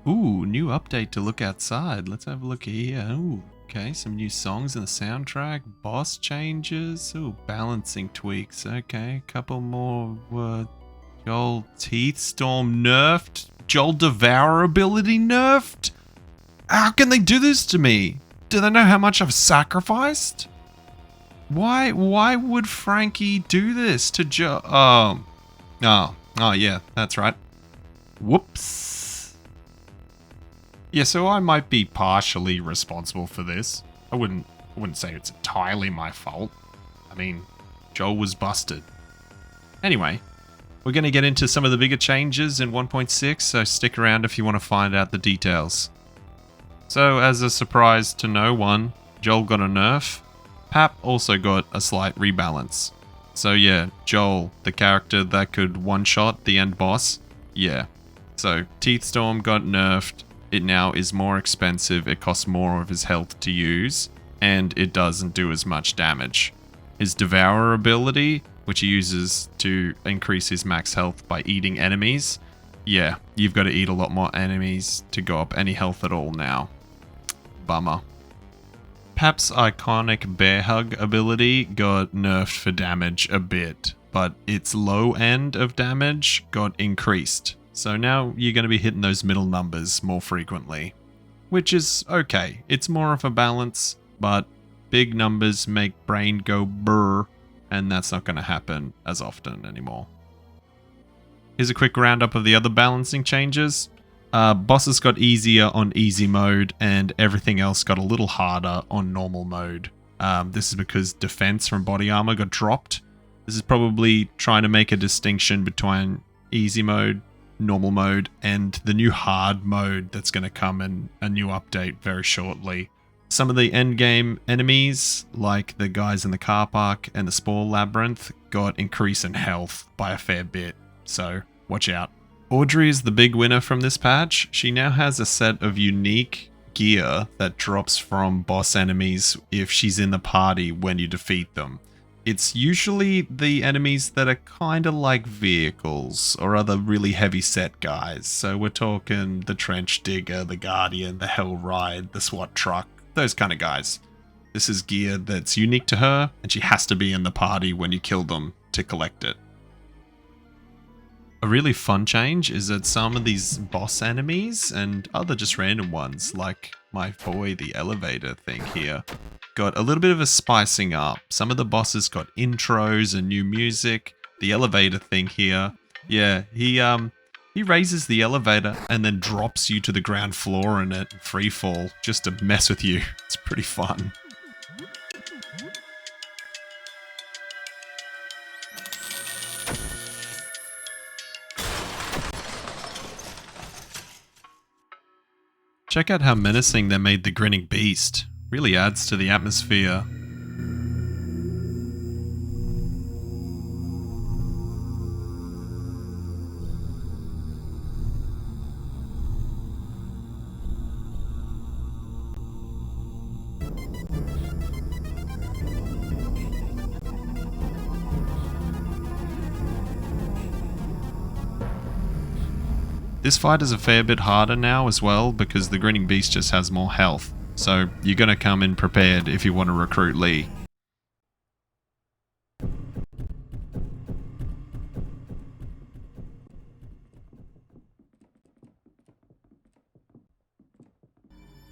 Ooh, new update to look outside. Let's have a look here. Ooh, okay, some new songs in the soundtrack. Boss changes. Ooh, balancing tweaks. Okay, a couple more. Joel Teeth Storm nerfed. Joel Devour ability nerfed. How can they do this to me? Do they know how much I've sacrificed? Why would Frankie do this to Joel? Oh, yeah, that's right. Whoops. Yeah, so I might be partially responsible for this. I wouldn't say it's entirely my fault. I mean, Joel was busted. Anyway, we're going to get into some of the bigger changes in 1.6, so stick around if you want to find out the details. So, as a surprise to no one, Joel got a nerf. Pap also got a slight rebalance. So yeah, Joel, the character that could one-shot the end boss, yeah. So, Teeth Storm got nerfed. It now is more expensive, it costs more of his health to use, and it doesn't do as much damage. His Devour ability, which he uses to increase his max health by eating enemies, yeah, you've got to eat a lot more enemies to go up any health at all now. Bummer. Pap's iconic Bear Hug ability got nerfed for damage a bit, but its low end of damage got increased. So now you're going to be hitting those middle numbers more frequently. Which is okay. It's more of a balance, but big numbers make brain go brr, and that's not going to happen as often anymore. Here's a quick roundup of the other balancing changes. Bosses got easier on easy mode, and everything else got a little harder on normal mode. This is because defense from body armor got dropped. This is probably trying to make a distinction between easy mode, normal mode, and the new hard mode that's going to come in a new update very shortly. Some of the endgame enemies, like the guys in the car park and the Spore Labyrinth, got increase in health by a fair bit, so watch out. Audrey is the big winner from this patch. She now has a set of unique gear that drops from boss enemies if she's in the party when you defeat them. It's usually the enemies that are kind of like vehicles or other really heavy set guys. So we're talking the Trench Digger, the Guardian, the Hell Ride, the SWAT truck, those kind of guys. This is gear that's unique to her, and she has to be in the party when you kill them to collect it. A really fun change is that some of these boss enemies and other just random ones, like my boy the elevator thing here, got a little bit of a spicing up. Some of the bosses got intros and new music. The elevator thing here, yeah, he raises the elevator and then drops you to the ground floor in it, free fall, just to mess with you. It's pretty fun. Check out how menacing they made the grinning beast. Really adds to the atmosphere. This fight is a fair bit harder now as well because the Grinning Beast just has more health, so you're going to come in prepared if you want to recruit Lee.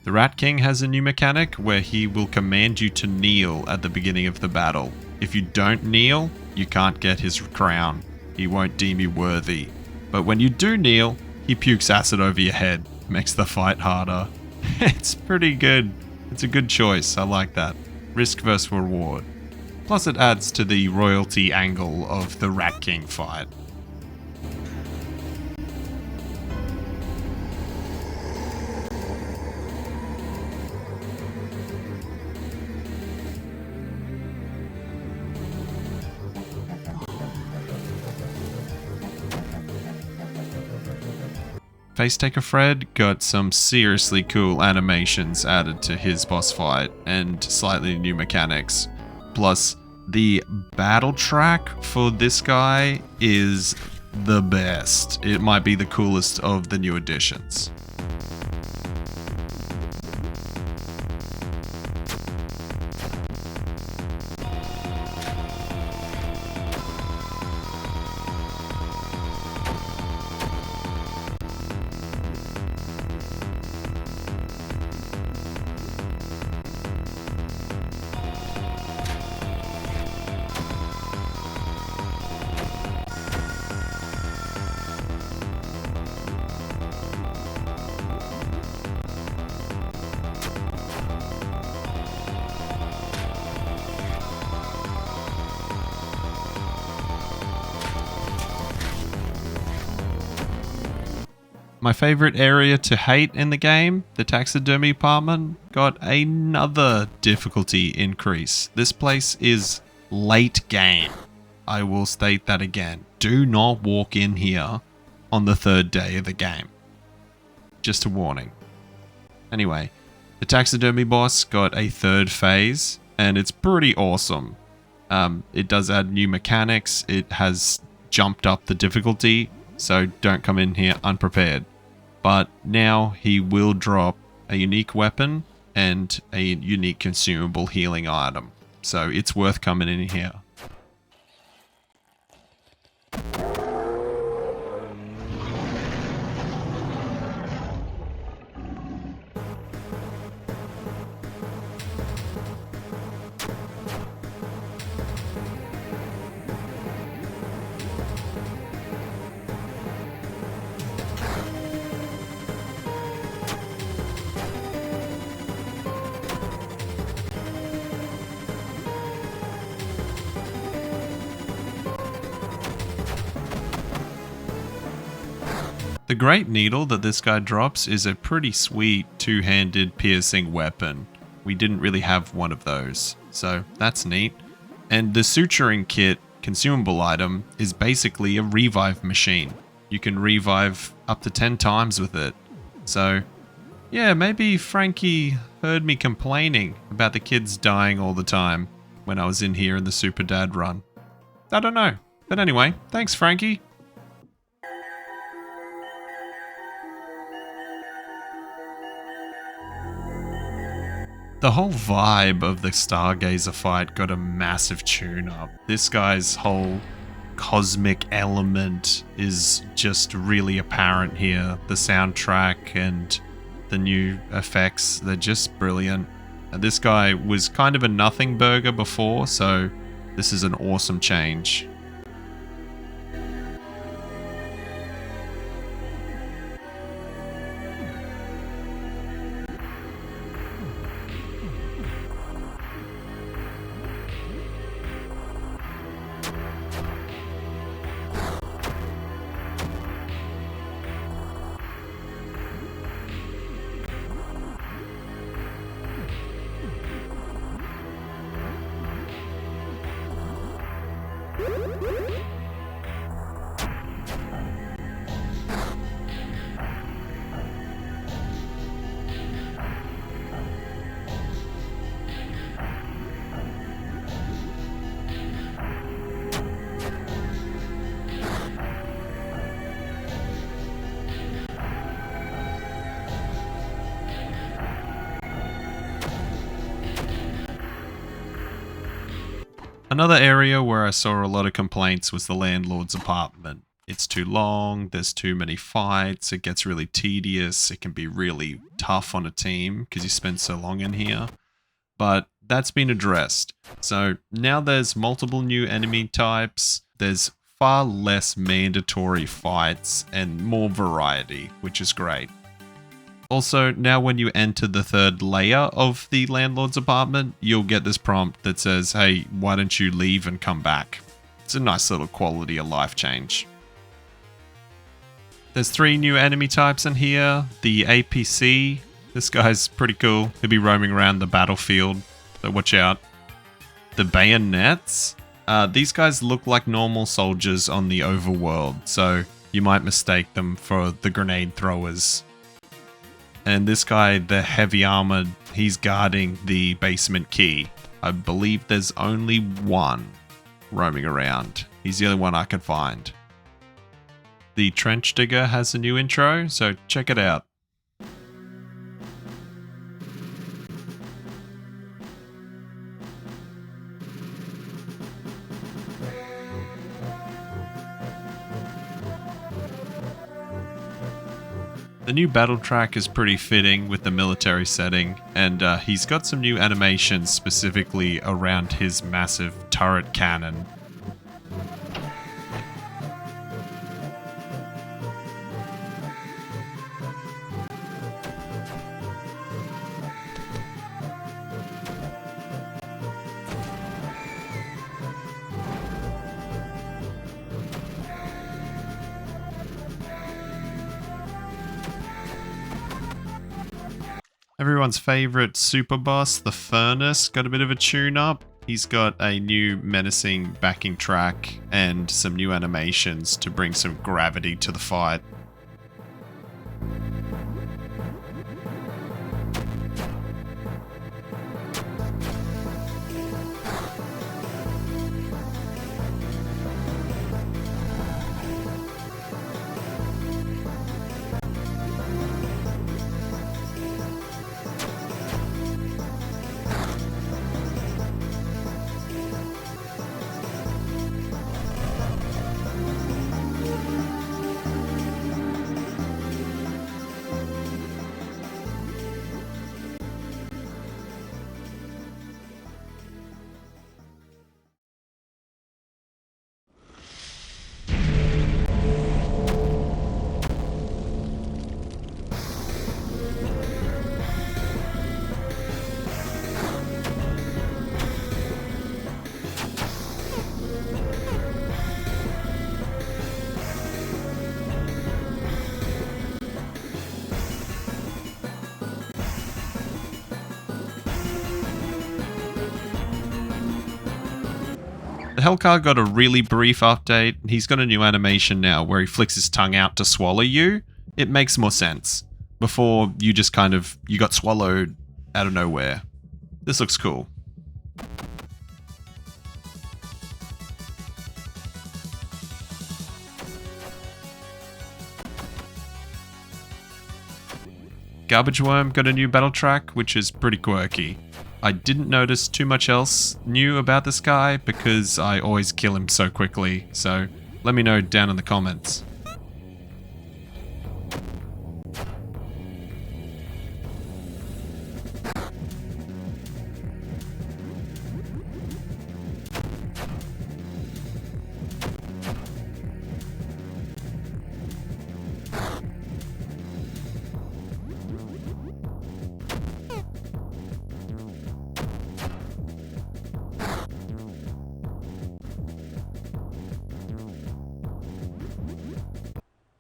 The Rat King has a new mechanic where he will command you to kneel at the beginning of the battle. If you don't kneel, you can't get his crown. He won't deem you worthy. But when you do kneel, he pukes acid over your head, makes the fight harder. It's pretty good. It's a good choice, I like that. Risk versus reward. Plus it adds to the royalty angle of the Rat King fight. FaceTaker Fred got some seriously cool animations added to his boss fight and slightly new mechanics. Plus, the battle track for this guy is the best. It might be the coolest of the new additions. my favorite area to hate in the game, the taxidermy apartment, got another difficulty increase. This place is late game. I will state that again. Do not walk in here on the third day of the game. Just a warning. Anyway, the taxidermy boss got a third phase, and it's pretty awesome. It does add new mechanics. It has jumped up the difficulty, so don't come in here unprepared. But now he will drop a unique weapon and a unique consumable healing item. So it's worth coming in here. The Great Needle that this guy drops is a pretty sweet two-handed piercing weapon. We didn't really have one of those, so that's neat. And the suturing kit consumable item is basically a revive machine. You can revive up to 10 times with it. So yeah, maybe Frankie heard me complaining about the kids dying all the time when I was in here in the Super Dad run. I don't know. But anyway, thanks Frankie. The whole vibe of the Stargazer fight got a massive tune-up. This guy's whole cosmic element is just really apparent here. The soundtrack and the new effects, they're just brilliant. And this guy was kind of a nothing burger before, so this is an awesome change. Another area where I saw a lot of complaints was the Landlord's apartment. It's too long, there's too many fights, it gets really tedious, it can be really tough on a team because you spend so long in here. But that's been addressed. So now there's multiple new enemy types, there's far less mandatory fights and more variety, which is great. Also, now when you enter the third layer of the Landlord's apartment, you'll get this prompt that says, hey, why don't you leave and come back? It's a nice little quality of life change. There's 3 new enemy types in here. The APC, this guy's pretty cool. He'll be roaming around the battlefield, so watch out. The bayonets, these guys look like normal soldiers on the overworld, so you might mistake them for the grenade throwers. And this guy, the heavy armored, he's guarding the basement key. I believe there's only one roaming around. He's the only one I can find. The trench digger has a new intro, so check it out. The new battle track is pretty fitting with the military setting, and he's got some new animations specifically around his massive turret cannon. Everyone's favorite super boss, the Furnace, got a bit of a tune-up. He's got a new menacing backing track and some new animations to bring some gravity to the fight. The Hellcar got a really brief update. He's got a new animation now where he flicks his tongue out to swallow you. It makes more sense. Before, you just you got swallowed out of nowhere. This looks cool. Garbage Worm got a new battle track, which is pretty quirky. I didn't notice too much else new about this guy because I always kill him so quickly, so let me know down in the comments.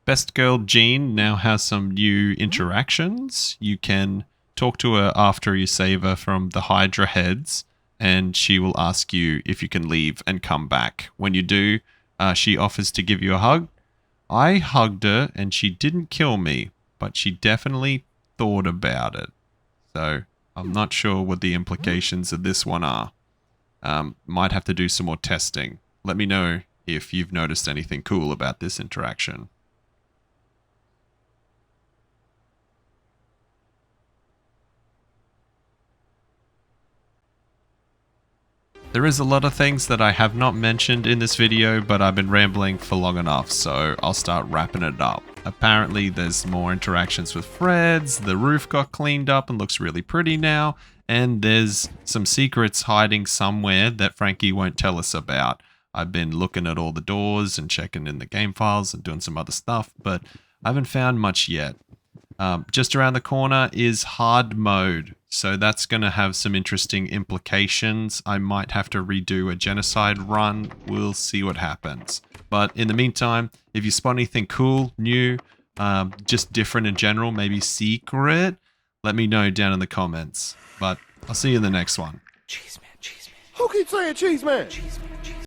Best Girl Jeanne now has some new interactions. You can talk to her after you save her from the Hydra heads, and she will ask you if you can leave and come back. When you do, she offers to give you a hug. I hugged her, and she didn't kill me, but she definitely thought about it. So I'm not sure what the implications of this one are. Might have to do some more testing. Let me know if you've noticed anything cool about this interaction. There is a lot of things that I have not mentioned in this video, but I've been rambling for long enough, so I'll start wrapping it up. Apparently there's more interactions with Fred's, the roof got cleaned up and looks really pretty now, and there's some secrets hiding somewhere that Frankie won't tell us about. I've been looking at all the doors and checking in the game files and doing some other stuff, but I haven't found much yet. Just around the corner is hard mode, so that's going to have some interesting implications. I might have to redo a genocide run. We'll see what happens. But in the meantime, if you spot anything cool, new, just different in general, maybe secret, let me know down in the comments. But I'll see you in the next one. Cheese man, cheese man. Who keeps saying cheese man? Cheese man.